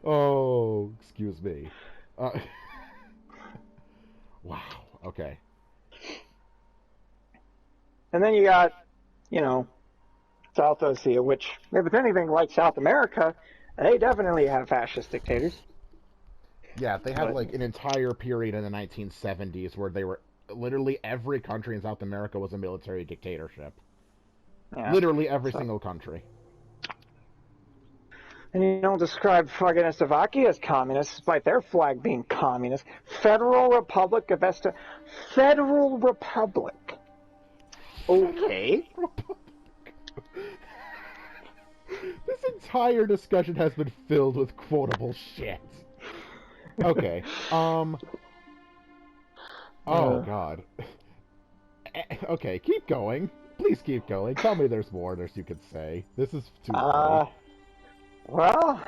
Oh, excuse me. Uh, wow. Okay. And then you got, you know, South Ossetia, which, if it's anything like South America, they definitely have fascist dictators. Yeah, they had But like an entire period in the 1970s where they were literally every country in South America was a military dictatorship. yeah, Literally every so single country. and you don't describe fucking Slovakia as communist, despite their flag being communist. Federal Republic of Federal Republic. Okay. This entire discussion has been filled with quotable shit. Okay. Oh Uh, God. Okay, keep going. Please keep going. Tell me there's more you could say. This is too funny. uh, well,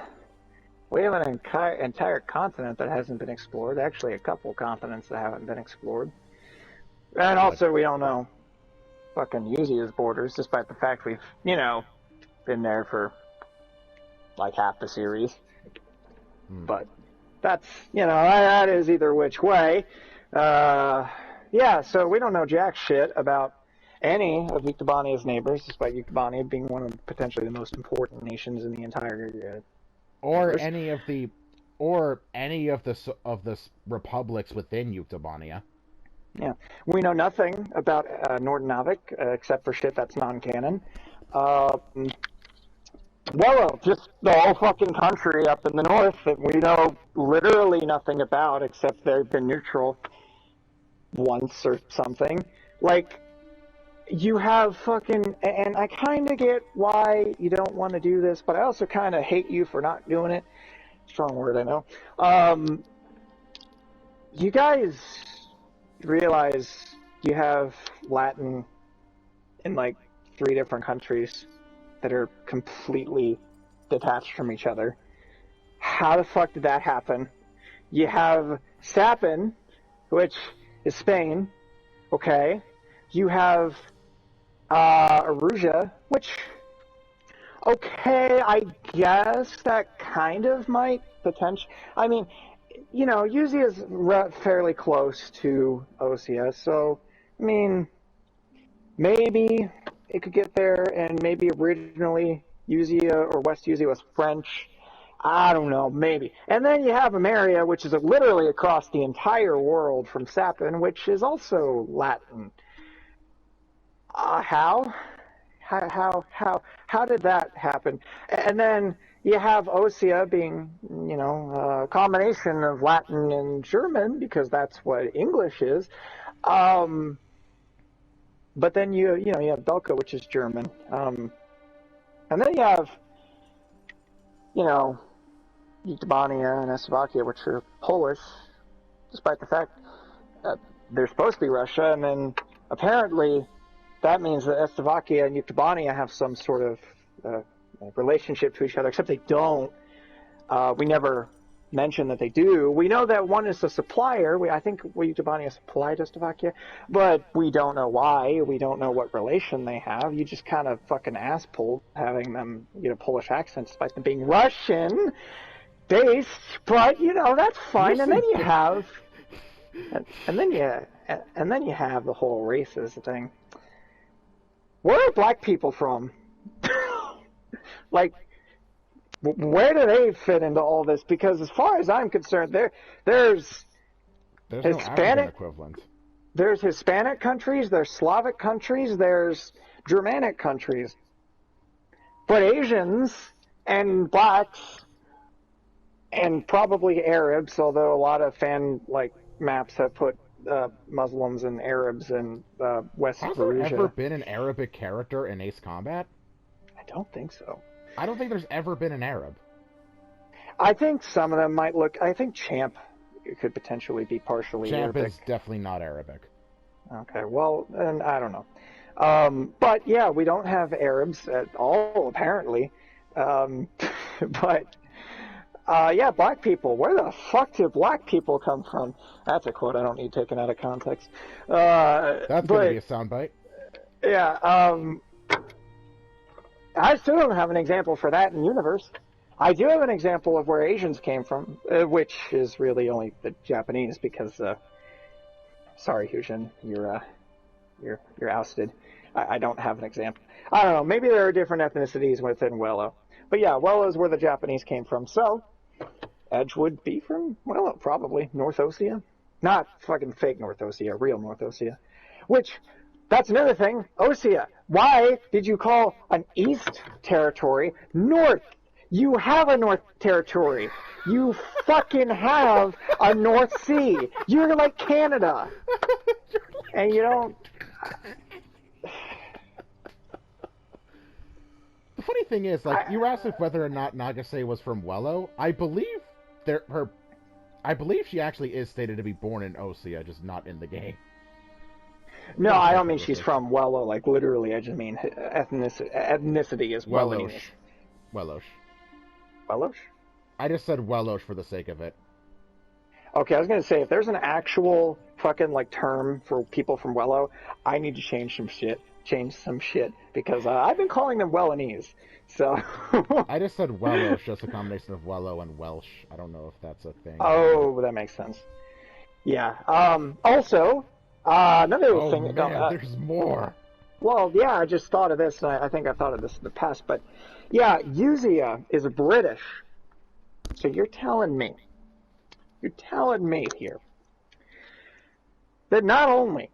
we have an entire continent that hasn't been explored. Actually, a couple continents that haven't been explored. And What? also, we don't know fucking Uzia's borders, despite the fact we've, been there for like half the series. But that's, that is either which way. Yeah, so we don't know jack shit about any of Yuktobania's neighbors, despite Yuktobania being one of potentially the most important nations in the entire Or universe. any of the republics within Yuktobania. Yeah, we know nothing about Nordnovik except for shit that's non-canon. Well, just the whole fucking country up in the north that we know literally nothing about except they've been neutral once or something. Like, you have fucking, and I kind of get why you don't want to do this, but I also kind of hate you for not doing it. Strong word, I know. You guys realize you have Latin in like 3 different countries that are completely detached from each other. How the fuck did that happen? You have Sapin, which is Spain, okay? You have Aruja, which, okay, I guess that kind of might potentially. I mean, Uzi is fairly close to Osea, so, I mean, maybe it could get there, and maybe originally Uzi or West Uzi was French. I don't know, maybe. And then you have Ameria, which is literally across the entire world from Sapin, which is also Latin. How? How did that happen? And then you have Osea being, a combination of Latin and German, because that's what English is. But then you have Belka, which is German. And then you have, Yuktobania and Slovakia, which are Polish, despite the fact that they're supposed to be Russia. And then apparently that means that Slovakia and Yuktobania have some sort of relationship to each other, except they don't. We never mention that they do. We know that one is a supplier. I think Yuktobania supplied to Slovakia, but we don't know why. We don't know what relation they have. You just kind of fucking ass-pulled having them get a Polish accent despite them being Russian based, but that's fine. And then you have and then you have the whole racist thing. Where are black people from? Like, where do they fit into all this? Because as far as I'm concerned, there's Hispanic no equivalent. There's Hispanic countries, there's Slavic countries, there's Germanic countries. But Asians and blacks and probably Arabs, although a lot of fan maps have put Muslims and Arabs in West Has Perugia. there ever been an Arabic character in Ace Combat? I don't think so. I don't think there's ever been an Arab. I think some of them might look. I think Champ could potentially be partially Champ Arabic. is definitely not Arabic. Okay, well, and I don't know. But yeah, we don't have Arabs at all, apparently. But yeah, black people. Where the fuck did black people come from? That's a quote I don't need taken out of context. That's going to be a soundbite. Yeah. I still don't have an example for that in universe. I do have an example of where Asians came from, which is really only the Japanese, because sorry, Hushin, you're ousted. I don't have an example. I don't know. Maybe there are different ethnicities within Wello, but yeah, Wello is where the Japanese came from. So Edge would be from Wello, probably North Osea, not fucking fake North Osea, real North Osea. Which, that's another thing. Osea. Why did you call an East territory North? You have a North territory. You fucking have a North Sea. You're like Canada. And you don't... The funny thing is, like, you asked if whether or not Nagase was from Wello. I believe she actually is stated to be born in Osea, just not in the game. No, I don't mean she's from Wello, like literally. I just mean ethnicity is Wellosh. Wellosh. Wellosh? I just said Wellosh for the sake of it. Okay, I was gonna say, if there's an actual fucking like term for people from Wello, I need to change some shit, because I've been calling them Wellanese. So. I just said Wellosh, just a combination of Wello and Welsh. I don't know if that's a thing. Oh, that makes sense. Yeah. Also. Another thing. Man, there's more. Well, yeah, I just thought of this. I think I thought of this in the past, but yeah, Usea is British. So you're telling me here that not only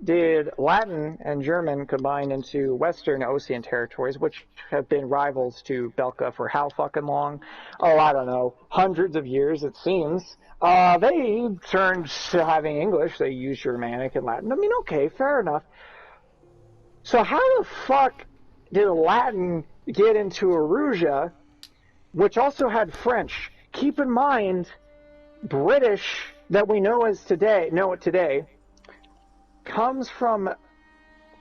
did Latin and German combine into Western Osean territories, which have been rivals to Belka for how fucking long? Oh, I don't know, hundreds of years it seems. They turned to having English. They used Germanic and Latin. I mean, okay, fair enough. So how the fuck did Latin get into Erusia, which also had French? Keep in mind, British that we know it today, comes from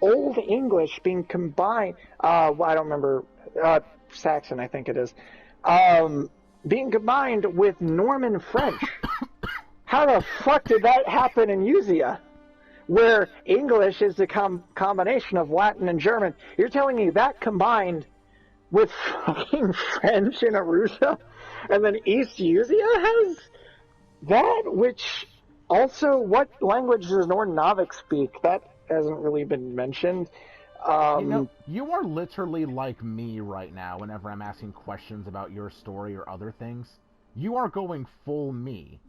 Old English being combined. I don't remember. Saxon, I think it is. Being combined with Norman French. How the fuck did that happen in Usea, where English is the combination of Latin and German? You're telling me that combined with fucking French in Erusia, and then East Usea has that? Which also, what language does Nordnavik speak? That hasn't really been mentioned. You are literally like me right now whenever I'm asking questions about your story or other things. You are going full me.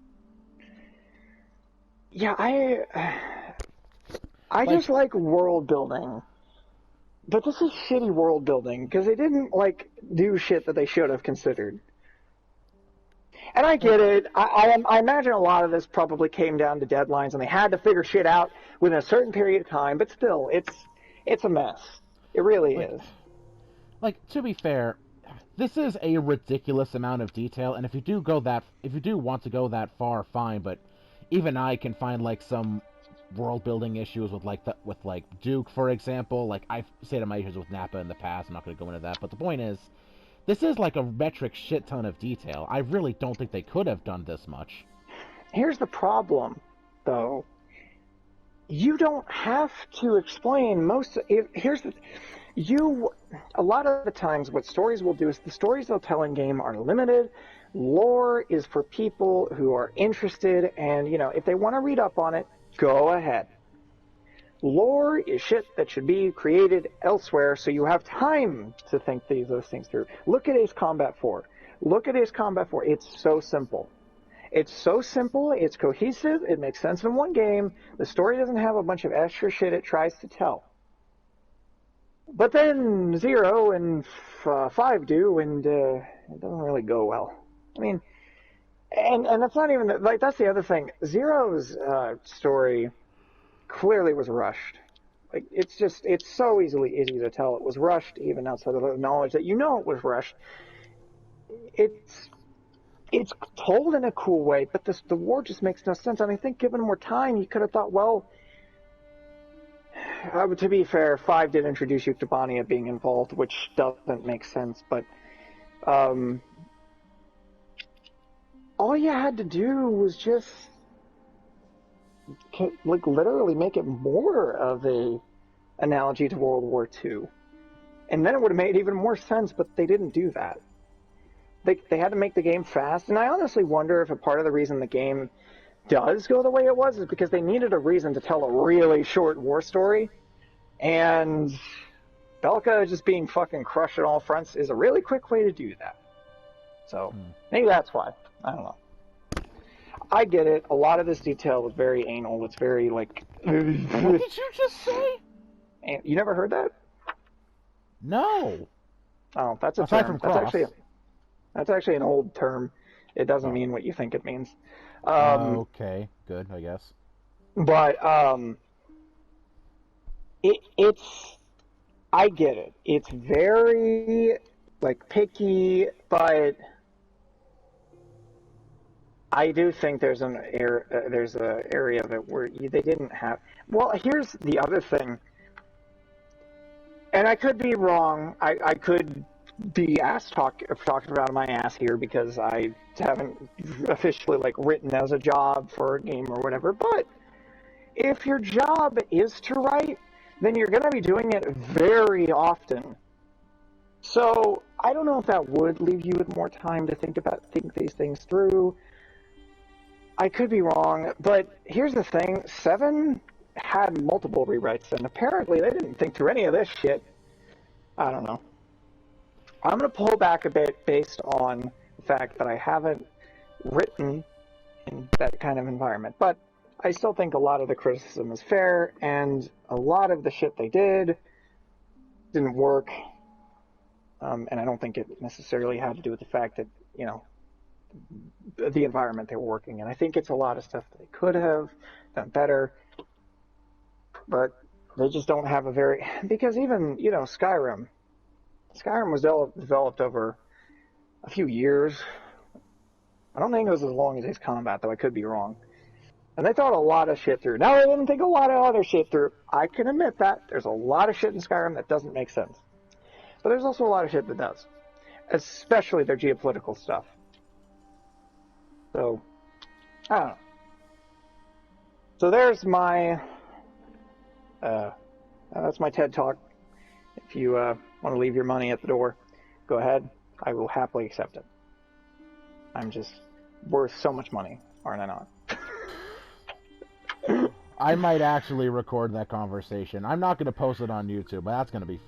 Yeah, I just like world building. But this is shitty world building, because they didn't, like, do shit that they should have considered. And I get it. I imagine a lot of this probably came down to deadlines, and they had to figure shit out within a certain period of time, but still, it's a mess. It really is. Like, to be fair, this is a ridiculous amount of detail, and if you do want to go that far, fine, but even I can find, like, some world building issues with Duke, for example. Like, I've stated my issues with Nappa in the past. I'm not going to go into that, but the point is, this is like a metric shit ton of detail. I really don't think they could have done this much. Here's the problem, though. You don't have to explain a lot of the times what stories will do is the stories they'll tell in game are limited. Lore is for people who are interested, and, if they want to read up on it, go ahead. Lore is shit that should be created elsewhere, so you have time to think those things through. Look at Ace Combat 4. It's so simple. It's cohesive, it makes sense in one game, the story doesn't have a bunch of extra shit it tries to tell. But then 0 and 5 do, and it doesn't really go well. I mean, and that's not even, that's the other thing. 0's story clearly was rushed. Like, it's so easy to tell it was rushed, even outside of the knowledge that it was rushed. It's told in a cool way, but the war just makes no sense. And I think given more time, you could have thought, well, to be fair, 5 did introduce Euctobania being involved, which doesn't make sense, but all you had to do was just literally make it more of a analogy to World War II. and then it would have made even more sense, but they didn't do that. They had to make the game fast, and I honestly wonder if a part of the reason the game does go the way it was is because they needed a reason to tell a really short war story, and Belka just being fucking crushed at all fronts is a really quick way to do that. So maybe that's why. I don't know. I get it. A lot of this detail is very anal. It's very like. What did you just say? And you never heard that? No. Oh, that's a Aside term. from cross. That's actually an old term. It doesn't mean what you think it means. Okay, good, I guess. But it's. I get it. It's very like picky, but I do think there's an area of it where they didn't have. Well, here's the other thing, and I could be wrong. I could be talking about my ass here because I haven't officially like written as a job for a game or whatever. But if your job is to write, then you're going to be doing it very often. So I don't know if that would leave you with more time to think these things through. I could be wrong, but here's the thing. 7 had multiple rewrites, and apparently they didn't think through any of this shit. I don't know. I'm going to pull back a bit based on the fact that I haven't written in that kind of environment. But I still think a lot of the criticism is fair, and a lot of the shit they didn't work. And I don't think it necessarily had to do with the fact that, you know, the environment they were working in. I think it's a lot of stuff that they could have done better, but they just don't have a very... Because even, you know, Skyrim was developed over a few years. I don't think it was as long as Ace Combat, though I could be wrong. And they thought a lot of shit through. Now, they didn't think a lot of other shit through. I can admit that. There's a lot of shit in Skyrim that doesn't make sense. But there's also a lot of shit that does. Especially their geopolitical stuff. So, I don't know. So there's my... that's my TED Talk. If you want to leave your money at the door, go ahead. I will happily accept it. I'm just worth so much money, aren't I not? I might actually record that conversation. I'm not going to post it on YouTube, but that's going to be